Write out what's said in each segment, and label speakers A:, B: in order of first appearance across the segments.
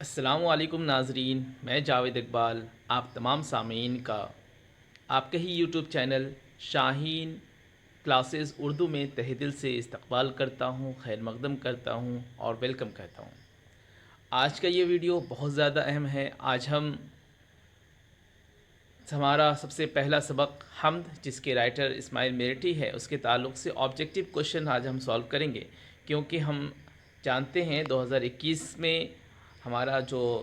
A: السلام علیکم ناظرین، میں جاوید اقبال آپ تمام سامعین کا آپ کے ہی یوٹیوب چینل شاہین کلاسز اردو میں تہہ دل سے استقبال کرتا ہوں، خیر مقدم کرتا ہوں اور ویلکم کہتا ہوں۔ آج کا یہ ویڈیو بہت زیادہ اہم ہے۔ آج ہمارا سب سے پہلا سبق حمد، جس کے رائٹر اسماعیل میرٹھی ہے، اس کے تعلق سے آبجیکٹیو کوشچن آج ہم سولو کریں گے، کیونکہ ہم جانتے ہیں 2021 میں ہمارا جو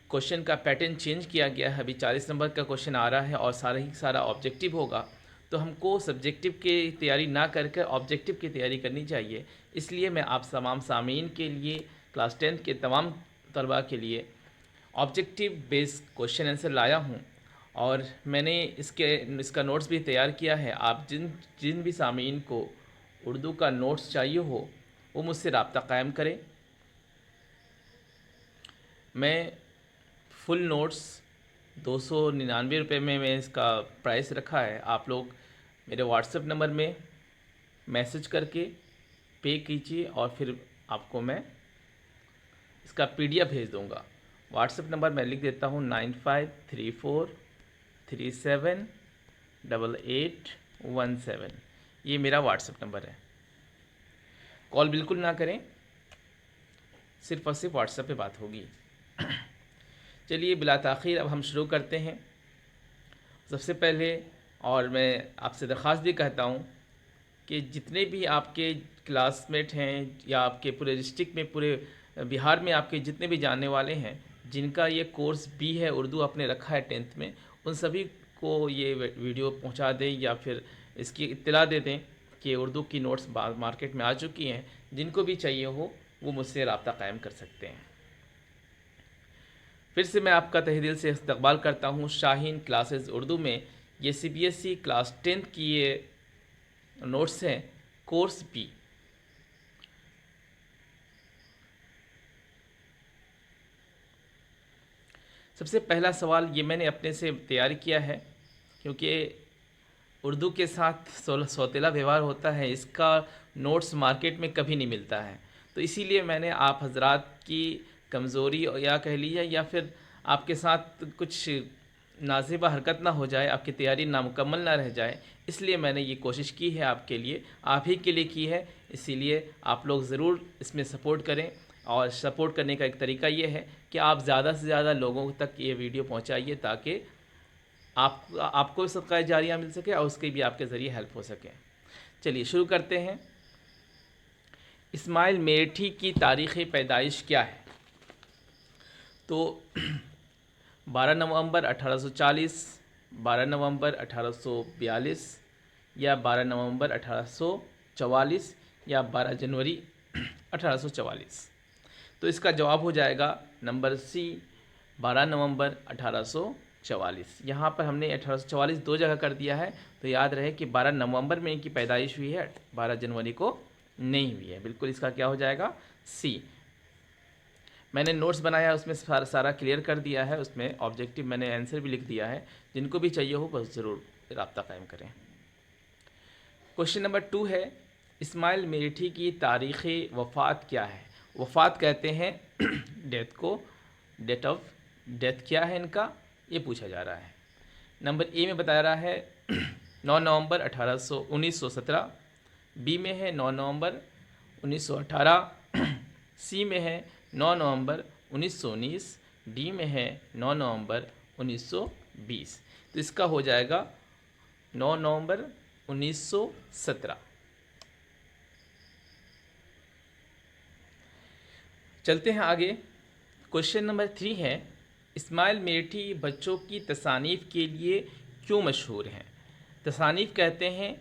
A: کوشچن کا پیٹرن چینج کیا گیا ہے۔ ابھی 40 نمبر کا کوشچن آ رہا ہے اور سارا ہی سارا آبجیکٹیو ہوگا، تو ہم کو سبجیکٹیو کی تیاری نہ کر کے آبجیکٹیو کی تیاری کرنی چاہیے۔ اس لیے میں آپ تمام سامعین کے لیے، کلاس 10 کے تمام طلباء کے لیے آبجیکٹیو بیس کوشچن آنسر لایا ہوں، اور میں نے اس کا نوٹس بھی تیار کیا ہے۔ آپ جن بھی سامعین کو اردو کا نوٹس چاہیے ہو وہ مجھ سے رابطہ قائم کریں۔ میں فل نوٹس 299 روپے میں اس کا پرائس رکھا ہے۔ آپ لوگ میرے واٹس ایپ نمبر میں میسج کر کے پے کیجیے، اور پھر آپ کو میں اس کا PDF بھیج دوں گا۔ واٹس ایپ نمبر میں لکھ دیتا ہوں 9534378817۔ یہ میرا واٹس ایپ نمبر ہے۔ کال بالکل نہ کریں، صرف اور صرف واٹس ایپ پہ بات ہوگی۔ چلیے بلا تاخیر اب ہم شروع کرتے ہیں۔ سب سے پہلے، اور میں آپ سے درخواست بھی کہتا ہوں کہ جتنے بھی آپ کے کلاس میٹ ہیں یا آپ کے پورے ڈسٹرکٹ میں، پورے بہار میں آپ کے جتنے بھی جاننے والے ہیں جن کا یہ کورس بھی ہے اردو آپ نے رکھا ہے 10th میں، ان سبھی کو یہ ویڈیو پہنچا دیں یا پھر اس کی اطلاع دے دیں کہ اردو کی نوٹس مارکیٹ میں آ چکی ہیں۔ جن کو بھی چاہیے ہو وہ مجھ سے رابطہ قائم کر سکتے ہیں۔ پھر سے میں آپ کا تہہ دل سے استقبال کرتا ہوں شاہین کلاسز اردو میں۔ یہ CBSE کلاس 10 کی یہ نوٹس ہیں، کورس بی۔ سب سے پہلا سوال یہ میں نے اپنے سے تیار کیا ہے، کیونکہ اردو کے ساتھ سوتیلا ویوہار ہوتا ہے، اس کا نوٹس مارکیٹ میں کبھی نہیں ملتا ہے، تو اسی لیے میں نے آپ حضرات کی کمزوری یا کہہ لیجیے یا پھر آپ کے ساتھ کچھ نازیبہ حرکت نہ ہو جائے، آپ کی تیاری نامکمل نہ رہ جائے، اس لیے میں نے یہ کوشش کی ہے آپ کے لیے، آپ ہی کے لیے کی ہے۔ اسی لیے آپ لوگ ضرور اس میں سپورٹ کریں، اور سپورٹ کرنے کا ایک طریقہ یہ ہے کہ آپ زیادہ سے زیادہ لوگوں تک یہ ویڈیو پہنچائیے، تاکہ آپ کو صدقہ جاریہ مل سکے اور اس کی بھی آپ کے ذریعے ہیلپ ہو سکے۔ چلیے شروع کرتے ہیں۔ اسماعیل میرٹھی کی تاریخ پیدائش کیا ہے؟ تو 12 نومبر 1840، 12 نومبر 1842، یا 12 نومبر 1844، یا 12 جنوری 1844۔ تو اس کا جواب ہو جائے گا نمبر سی، 12 نومبر 1844۔ یہاں پر ہم نے 1844 دو جگہ کر دیا ہے، تو یاد رہے کہ 12 نومبر میں ان کی پیدائش ہوئی ہے، 12 جنوری کو نہیں ہوئی ہے۔ بالکل اس کا کیا ہو جائے گا؟ سی۔ میں نے نوٹس بنایا، اس میں سارا کلیئر کر دیا ہے، اس میں آبجیکٹیو میں نے آنسر بھی لکھ دیا ہے۔ جن کو بھی چاہیے ہو بس ضرور رابطہ قائم کریں۔ کوشچن نمبر 2 ہے، اسماعیل میرٹھی کی تاریخ وفات کیا ہے؟ وفات کہتے ہیں ڈیتھ کو، ڈیٹ آف ڈیتھ کیا ہے ان کا، یہ پوچھا جا رہا ہے۔ نمبر اے میں بتا رہا ہے 9 نومبر 1917، بی میں ہے 9 نومبر 1918، سی میں ہے 9 نومبر 1919، ڈی میں ہے 9 نومبر 1920۔ تو اس کا ہو جائے گا 9 نومبر 1917۔ چلتے ہیں آگے۔ کوشچن نمبر 3 ہے، اسماعیل میرٹھی بچوں کی تصانیف کے لیے کیوں مشہور ہیں؟ تصانیف کہتے ہیں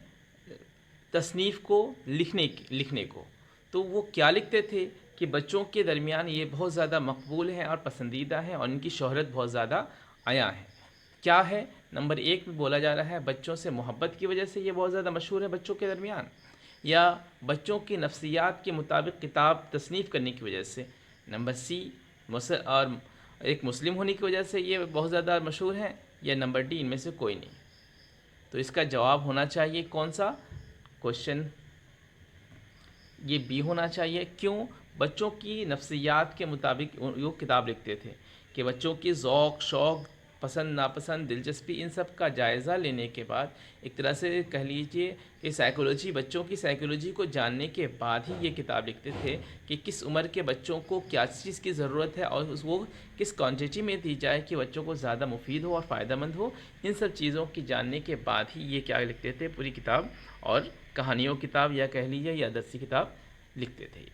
A: تصنیف کو، لکھنے کو، تو وہ کیا لکھتے تھے کہ بچوں کے درمیان یہ بہت زیادہ مقبول ہیں اور پسندیدہ ہیں، اور ان کی شہرت بہت زیادہ عیاں ہے۔ کیا ہے؟ نمبر 1 میں بولا جا رہا ہے بچوں سے محبت کی وجہ سے یہ بہت زیادہ مشہور ہے بچوں کے درمیان، یا بچوں کی نفسیات کے مطابق کتاب تصنیف کرنے کی وجہ سے۔ نمبر سی، اور ایک مسلم ہونے کی وجہ سے یہ بہت زیادہ مشہور ہیں، یا نمبر ڈی ان میں سے کوئی نہیں۔ تو اس کا جواب ہونا چاہیے کون سا؟ کوشچن یہ بی ہونا چاہیے۔ کیوں؟ بچوں کی نفسیات کے مطابق وہ کتاب لکھتے تھے کہ بچوں کی ذوق شوق پسند ناپسند دلچسپی ان سب کا جائزہ لینے کے بعد ایک طرح سے کہہ لیجیے کہ سائیکولوجی بچوں کی سائیکولوجی کو جاننے کے بعد ہی یہ کتاب لکھتے تھے کہ کس عمر کے بچوں کو کیا چیز کی ضرورت ہے اور وہ کس کوانٹٹی میں دی جائے کہ بچوں کو زیادہ مفید ہو اور فائدہ مند ہو. ان سب چیزوں کی جاننے کے بعد ہی یہ کیا لکھتے تھے پوری کتاب اور کہانیوں کتاب یا کہہ لیجیے یا درسی کتاب لکھتے تھے.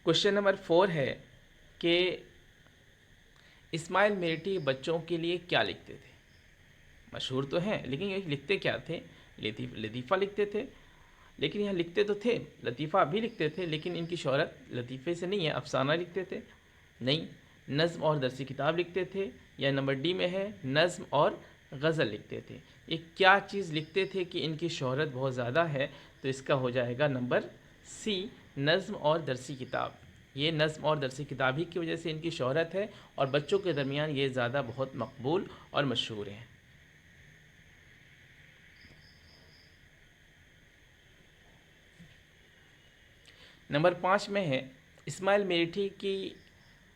A: کوشچن نمبر 4 ہے کہ اسماعیل میرٹھی بچوں کے لیے کیا لکھتے تھے؟ مشہور تو ہیں لیکن یہ لکھتے کیا تھے؟ لطیفہ لکھتے تھے. لیکن یہاں لکھتے تو تھے لطیفہ بھی لکھتے تھے لیکن ان کی شہرت لطیفے سے نہیں ہے. افسانہ لکھتے تھے؟ نہیں. نظم اور درسی کتاب لکھتے تھے یا نمبر ڈی میں ہے نظم اور غزل لکھتے تھے. یہ کیا چیز لکھتے تھے کہ ان کی شہرت بہت زیادہ ہے؟ تو اس کا ہو جائے گا نمبر سی نظم اور درسی کتاب. یہ نظم اور درسی کتاب ہی کی وجہ سے ان کی شہرت ہے اور بچوں کے درمیان یہ زیادہ بہت مقبول اور مشہور ہیں. نمبر 5 میں ہے اسماعیل میرٹھی کی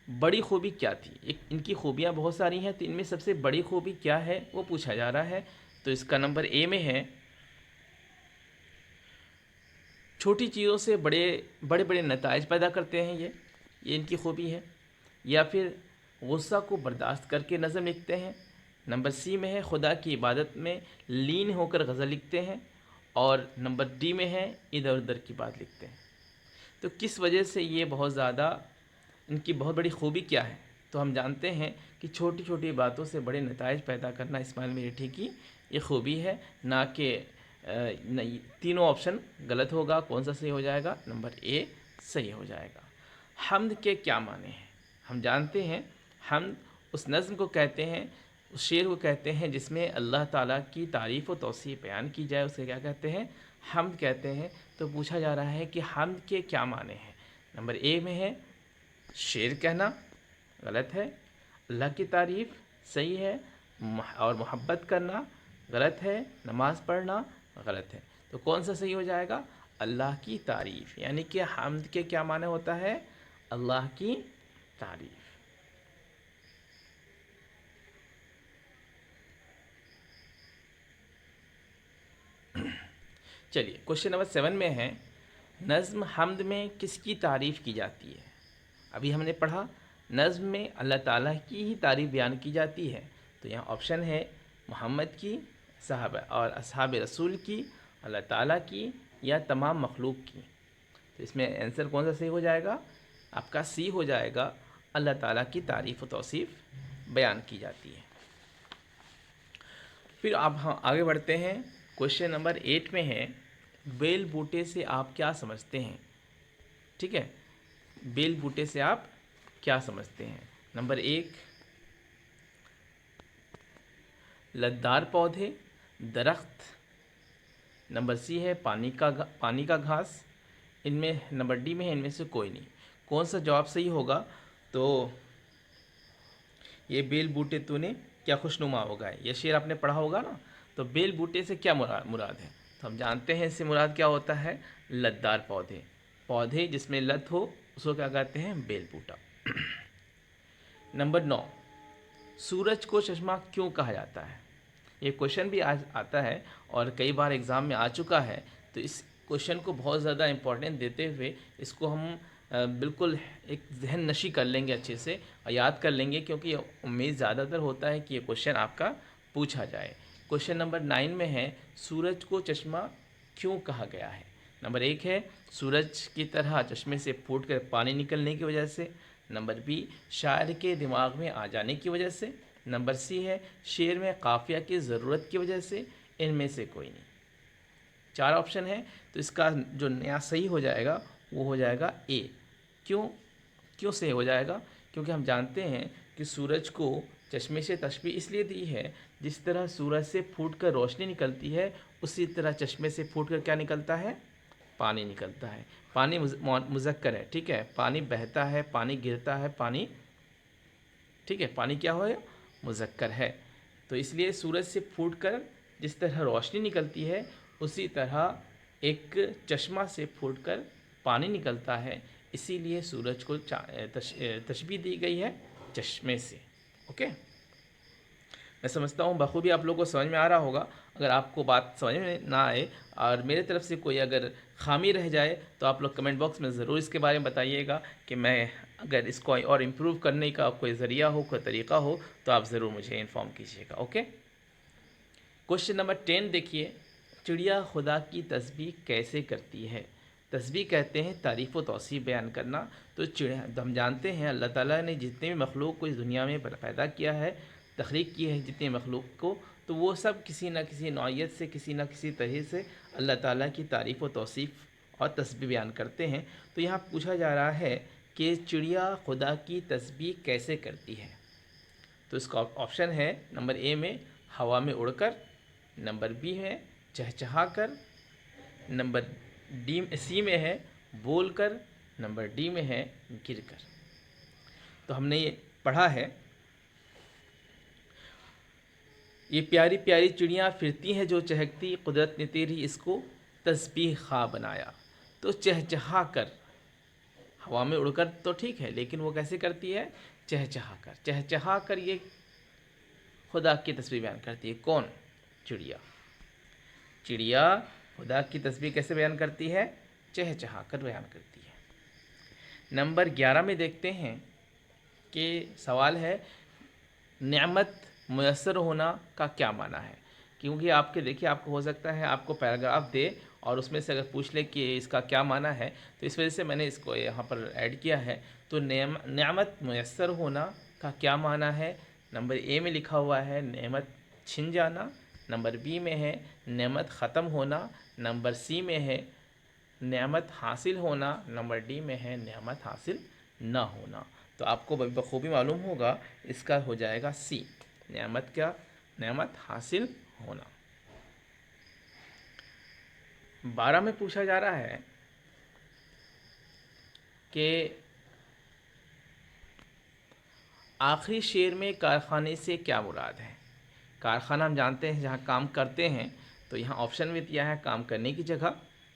A: بڑی خوبی کیا تھی؟ ان کی خوبیاں بہت ساری ہیں تو ان میں سب سے بڑی خوبی کیا ہے وہ پوچھا جا رہا ہے. تو اس کا نمبر اے میں ہے چھوٹی چیزوں سے بڑے بڑے نتائج پیدا کرتے ہیں. یہ ان کی خوبی ہے. یا پھر غصہ کو برداشت کر کے نظم لکھتے ہیں. نمبر سی میں ہے خدا کی عبادت میں لین ہو کر غزل لکھتے ہیں. اور نمبر ڈی میں ہے ادھر ادھر کی بات لکھتے ہیں. تو کس وجہ سے یہ بہت زیادہ ان کی بہت بڑی خوبی کیا ہے؟ تو ہم جانتے ہیں کہ چھوٹی چھوٹی باتوں سے بڑے نتائج پیدا کرنا اسماعیل میرٹھی کی یہ خوبی ہے. نہ کہ تینوں آپشن غلط ہوگا. کون سا صحیح ہو جائے گا؟ نمبر اے صحیح ہو جائے گا. حمد کے کیا معنی ہیں؟ ہم جانتے ہیں حمد اس نظم کو کہتے ہیں اس شعر کو کہتے ہیں جس میں اللہ تعالیٰ کی تعریف و توصیف بیان کی جائے. اسے کیا کہتے ہیں؟ حمد کہتے ہیں. تو پوچھا جا رہا ہے کہ حمد کے کیا معنی ہیں؟ نمبر اے میں ہے شعر کہنا غلط ہے. اللہ کی تعریف صحیح ہے. اور محبت کرنا غلط ہے. نماز پڑھنا غلط ہے. تو کون سا صحیح ہو جائے گا؟ اللہ کی تعریف. یعنی کہ حمد کے کیا معنی ہوتا ہے؟ اللہ کی تعریف. چلیے کوشچن نمبر 7 میں ہے نظم حمد میں کس کی تعریف کی جاتی ہے؟ ابھی ہم نے پڑھا نظم میں اللہ تعالیٰ کی ہی تعریف بیان کی جاتی ہے. تو یہاں آپشن ہے محمد کی صحابہ اور اصحاب رسول کی اللہ تعالیٰ کی یا تمام مخلوق کی. تو اس میں آنسر کون سا صحیح ہو جائے گا؟ آپ کا سی ہو جائے گا. اللہ تعالیٰ کی تعریف و توصیف بیان کی جاتی ہے. پھر آپ آگے بڑھتے ہیں. کوشچن نمبر 8 میں ہے بیل بوٹے سے آپ کیا سمجھتے ہیں؟ ٹھیک ہے. بیل بوٹے سے آپ کیا سمجھتے ہیں؟ نمبر 1 لتدار پودے درخت. نمبر سی ہے پانی کا گھاس. ان میں نمبر ڈی میں ہے ان میں سے کوئی نہیں. کون سا جواب صحیح ہوگا؟ تو یہ بیل بوٹے تو نے کیا خوشنما ہوگا. یہ شعر آپ نے پڑھا ہوگا نا. تو بیل بوٹے سے کیا مراد ہے؟ تو ہم جانتے ہیں اس سے مراد کیا ہوتا ہے؟ لتدار پودے جس میں لت ہو اس کو کیا کہتے ہیں؟ بیل بوٹا. نمبر 9 سورج کو چشمہ کیوں کہا جاتا ہے؟ یہ کوشچن بھی آج آتا ہے اور کئی بار ایگزام میں آ چکا ہے. تو اس کوشچن کو بہت زیادہ امپورٹنٹ دیتے ہوئے اس کو ہم بالکل ایک ذہن نشی کر لیں گے اچھے سے اور یاد کر لیں گے کیونکہ امید زیادہ تر ہوتا ہے کہ یہ کوشچن آپ کا پوچھا جائے. کوشچن نمبر 9 میں ہے سورج کو چشمہ کیوں کہا گیا ہے؟ نمبر 1 ہے سورج کی طرح چشمے سے پھوٹ کر پانی نکلنے کی وجہ سے. نمبر بی شاعر کے دماغ میں آ جانے کی وجہ سے. نمبر سی ہے شعر میں قافیہ کی ضرورت کی وجہ سے. ان میں سے کوئی نہیں. 4 آپشن ہیں. تو اس کا جو نیا صحیح ہو جائے گا وہ ہو جائے گا اے. کیوں صحیح ہو جائے گا؟ کیونکہ ہم جانتے ہیں کہ سورج کو چشمے سے تشبیہ اس لیے دی ہے جس طرح سورج سے پھوٹ کر روشنی نکلتی ہے اسی طرح چشمے سے پھوٹ کر کیا نکلتا ہے؟ پانی نکلتا ہے. پانی مذکر ہے. ٹھیک ہے. پانی بہتا ہے پانی گرتا ہے پانی. ٹھیک ہے. پانی کیا ہو مذکر ہے. تو اس لیے سورج سے پھوٹ کر جس طرح روشنی نکلتی ہے اسی طرح ایک چشمہ سے پھوٹ کر پانی نکلتا ہے، اسی لیے سورج کو تشبیہ دی گئی ہے چشمے سے. اوکے، میں سمجھتا ہوں بخوبی آپ لوگوں کو سمجھ میں آ رہا ہوگا. اگر آپ کو بات سمجھ میں نہ آئے اور میرے طرف سے کوئی اگر خامی رہ جائے تو آپ لوگ کمنٹ باکس میں ضرور اس کے بارے میں بتائیے گا کہ میں اگر اس کو اور امپروو کرنے کا کوئی ذریعہ ہو، کوئی طریقہ ہو تو آپ ضرور مجھے انفارم کیجیے گا. اوکے، کوشچن نمبر 10 دیکھیے. چڑیا خدا کی تسبیح کیسے کرتی ہے؟ تسبیح کہتے ہیں تعریف و توصیف بیان کرنا. تو ہم جانتے ہیں اللہ تعالیٰ نے جتنے بھی مخلوق کو اس دنیا میں پیدا کیا ہے، تخلیق کی ہے جتنے مخلوق کو، تو وہ سب کسی نہ کسی نوعیت سے، کسی نہ کسی طرح سے اللہ تعالیٰ کی تعریف و توصیف اور تسبیح بیان کرتے ہیں. تو یہاں پوچھا جا رہا ہے کہ چڑیا خدا کی تسبیح کیسے کرتی ہے. تو اس کا آپشن ہے نمبر اے میں ہوا میں اڑ کر، نمبر بی ہے چہچہا کر، نمبر سی میں ہے بول کر، نمبر ڈی میں ہے گر کر. تو ہم نے یہ پڑھا ہے، یہ پیاری پیاری چڑیاں پھرتی ہیں جو چہکتی، قدرت نے تیری اس کو تسبیح خواہ بنایا. تو چہچہا کر، ہوا میں اڑ کر تو ٹھیک ہے، لیکن وہ کیسے کرتی ہے؟ چہچہا کر. چہچہا کر یہ خدا کی تسبیح بیان کرتی ہے. کون؟ چڑیا. چڑیا خدا کی تسبیح کیسے بیان کرتی ہے؟ چہچہا کر بیان کرتی ہے. نمبر 11 میں دیکھتے ہیں کہ سوال ہے نعمت میسر ہونا کا کیا معنی ہے. کیونکہ آپ کے دیکھیے، آپ کو ہو سکتا ہے آپ کو پیراگراف دے اور اس میں سے اگر پوچھ لے کہ اس کا کیا معنی ہے، تو اس وجہ سے میں نے اس کو یہاں پر ایڈ کیا ہے. تو نعمت میسر ہونا کا کیا معنی ہے؟ نمبر اے میں لکھا ہوا ہے نعمت چھن جانا، نمبر بی میں ہے نعمت ختم ہونا، نمبر سی میں ہے نعمت حاصل ہونا، نمبر ڈی میں ہے نعمت حاصل نہ ہونا. تو آپ کو بخوبی معلوم ہوگا اس کا ہو جائے گا سی. نعمت کیا؟ نعمت حاصل ہونا. 12 میں پوچھا جا رہا ہے کہ آخری شعر میں کارخانے سے کیا مراد ہے؟ کارخانہ ہم جانتے ہیں جہاں کام کرتے ہیں، تو یہاں آپشن میں دیا ہے کام کرنے کی جگہ،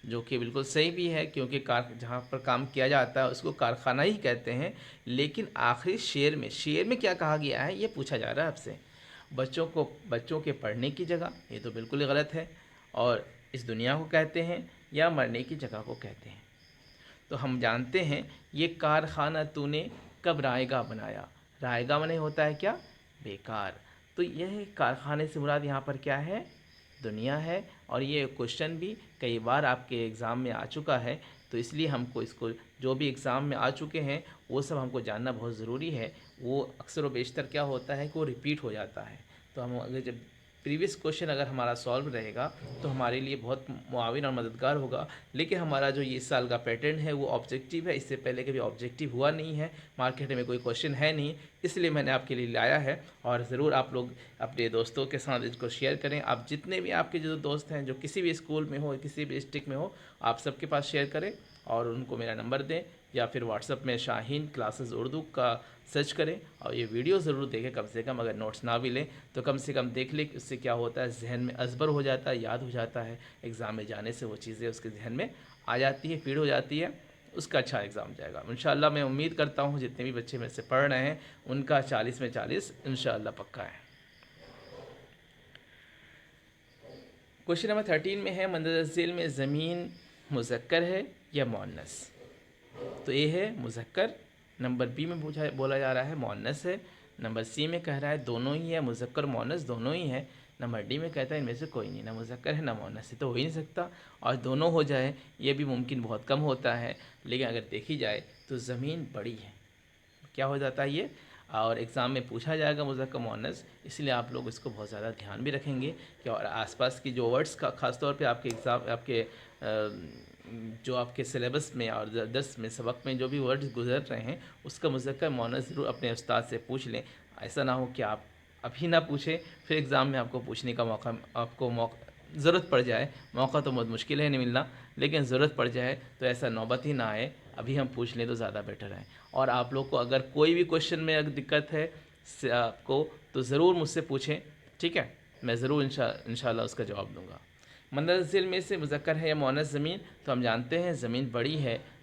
A: جو کہ بالکل صحیح بھی ہے کیونکہ جہاں پر کام کیا جاتا ہے اس کو کارخانہ ہی کہتے ہیں. لیکن آخری شعر میں کیا کہا گیا ہے یہ پوچھا جا رہا ہے آپ سے. بچوں کے پڑھنے کی جگہ، یہ تو بالکل ہی غلط ہے. اور اس دنیا کو کہتے ہیں یا مرنے کی جگہ کو کہتے ہیں. تو ہم جانتے ہیں یہ کارخانہ تو نے کب رائے گاہ بنایا. رائے گاہ میں ہوتا ہے کیا؟ بیکار. تو یہ کارخانے سے مراد یہاں پر کیا ہے؟ دنیا ہے. اور یہ کوشچن بھی کئی بار آپ کے ایگزام میں آ چکا ہے، تو اس لیے ہم کو اس کو جو بھی ایگزام میں آ چکے ہیں وہ سب ہم کو جاننا بہت ضروری ہے. وہ اکثر و بیشتر کیا ہوتا ہے کہ وہ ریپیٹ ہو جاتا ہے. تو ہم اگر جب پریویس کوشچن اگر ہمارا سالو رہے گا تو ہمارے لیے بہت معاون اور مددگار ہوگا. لیکن ہمارا جو یہ اس سال کا پیٹرن ہے وہ آبجیکٹیو ہے. اس سے پہلے کبھی آبجیکٹیو ہوا نہیں ہے، مارکیٹ میں کوئی کوشچن ہے نہیں، اس لیے میں نے آپ کے لیے لایا ہے. اور ضرور آپ لوگ اپنے دوستوں کے ساتھ اس کو شیئر کریں. آپ جتنے بھی آپ کے جو دوست ہیں جو کسی بھی اسکول میں ہو، کسی بھی ڈسٹرکٹ میں ہو، آپ سب کے پاس شیئر کریں اور ان کو میرا نمبر دیں، یا پھر واٹس ایپ میں شاہین کلاسز اردو کا سرچ کریں اور یہ ویڈیو ضرور دیکھیں. کم سے کم اگر نوٹس نہ بھی لیں تو کم سے کم دیکھ لیں. اس سے کیا ہوتا ہے ذہن میں ازبر ہو جاتا ہے، یاد ہو جاتا ہے. ایگزام میں جانے سے وہ چیزیں اس کے ذہن میں آ جاتی ہے، فیڈ ہو جاتی ہے. اس کا اچھا ایگزام جائے گا انشاءاللہ. میں امید کرتا ہوں جتنے بھی بچے میرے سے پڑھ رہے ہیں ان کا 40 میں 40 انشاءاللہ پکا ہے. کوشچن نمبر 13 میں ہے مندرجہ ذیل میں زمین مذکر ہے یا مؤنث. تو یہ ہے مذکر. نمبر بی میں بولا جا رہا ہے مؤنث ہے. نمبر سی میں کہہ رہا ہے دونوں ہی ہے، مذکر مؤنث دونوں ہی ہے. نمبر ڈی میں کہتا ہے ان میں سے کوئی نہیں، نہ مذکر ہے نہ مؤنث ہے. تو ہو ہی نہیں سکتا. اور دونوں ہو جائے یہ بھی ممکن بہت کم ہوتا ہے. لیکن اگر دیکھی جائے تو زمین بڑی ہے، کیا ہو جاتا ہے یہ. اور ایگزام میں پوچھا جائے گا مذکر مؤنث، اس لیے آپ لوگ اس کو بہت زیادہ دھیان بھی رکھیں گے کہ اور آس پاس کی جو ورڈس کا خاص طور پہ آپ کے ایگزام آپ کے جو آپ کے سلیبس میں اور درس میں سبق میں جو بھی ورڈز گزر رہے ہیں اس کا مذکر مؤنث ضرور اپنے استاد سے پوچھ لیں. ایسا نہ ہو کہ آپ ابھی نہ پوچھیں پھر ایگزام میں آپ کو پوچھنے کا موقع ضرورت پڑ جائے. موقع تو بہت مشکل ہے نہیں ملنا، لیکن ضرورت پڑ جائے تو ایسا نوبت ہی نہ آئے. ابھی ہم پوچھ لیں تو زیادہ بیٹر ہے. اور آپ لوگ کو اگر کوئی بھی کوشچن میں اگر دقت ہے آپ کو تو ضرور مجھ سے پوچھیں، ٹھیک ہے. میں ضرور انشاءاللہ اس کا جواب دوں گا. مندرجہ ذیل میں سے مذکر ہے یا مؤنث زمین. تو ہم جانتے ہیں زمین بڑی ہے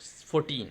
A: 14,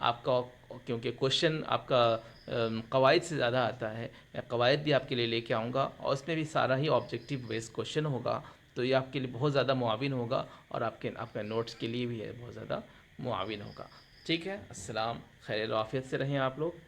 A: آپ کا کیونکہ کوشچن آپ کا قواعد سے زیادہ آتا ہے، میں قواعد بھی آپ کے لیے لے کے آؤں گا، اور اس میں بھی سارا ہی آبجیکٹیو بیس کوشچن ہوگا، تو یہ آپ کے لیے بہت زیادہ معاون ہوگا، اور آپ کے نوٹس کے لیے بھی ہے بہت زیادہ معاون ہوگا. ٹھیک ہے، السلام، خیر و عافیت سے رہیں آپ لوگ.